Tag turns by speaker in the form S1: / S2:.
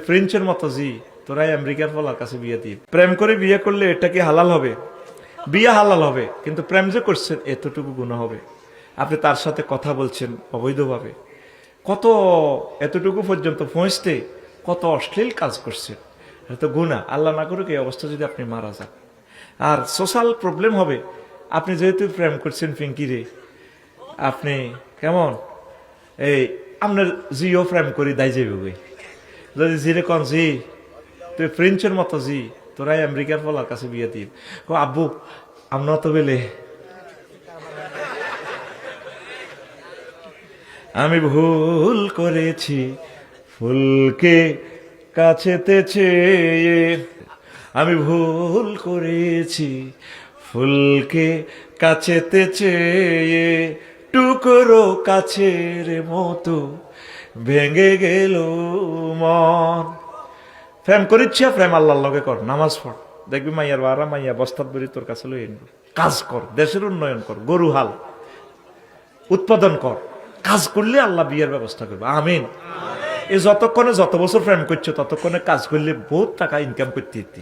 S1: ফ্রেঞ্চের মতো জি তোরাই আমেরিকার ফলার কাছে বিয়ে দিই। প্রেম করে বিয়ে করলে এটা কি হালাল হবে? বিয়ে হালাল হবে, কিন্তু প্রেম যে করছেন এতটুকু গুনাহ হবে। আপনি তার সাথে কথা বলছেন অবৈধভাবে, কত এতটুকু পর্যন্ত পৌঁছতে কত অশ্লীল কাজ করছেন, এটা তো গুনাহ। আল্লাহ না করুক এই অবস্থা যদি আপনি মারা যান। আর সোশ্যাল প্রবলেম হবে। আপনি যেহেতু প্রেম করছেন পিঙ্কিরে, আপনি কেমন এই আপনার জিও প্রেম করি দায় যাবে যদি জিরে কন জি তুই ফ্রেঞ্চের মতো জি তোরাই আমেরিকার ফলার কাছে বিয়ে দিই। ও আব্বু আমরা তো বেলে আমি ভুল করেছি ফুলকে কাছেতে চেয়ে, আমি ভুল করেছি ফুলকে কাছেতে চেয়ে, টুকরো কাছের মতো ভেঙে গেল মন। প্রেম করিচ্ছা প্রেম আল্লাহর লগে কর, নামাজ পড়, দেখবি মাইয়ার বারা মাইয়া বস্তাত বেরি তোর কাছে লই আনবো। কাজ কর, দেশের উন্নয়ন কর, গরু হাল উৎপাদন কর, কাজ করলে আল্লাহ বিয়ের ব্যবস্থা করবে। আমিন। এই যতক্ষণে যত বছর প্রেম করছো ততক্ষণে কাজ করলে বহুত টাকা ইনকাম করতে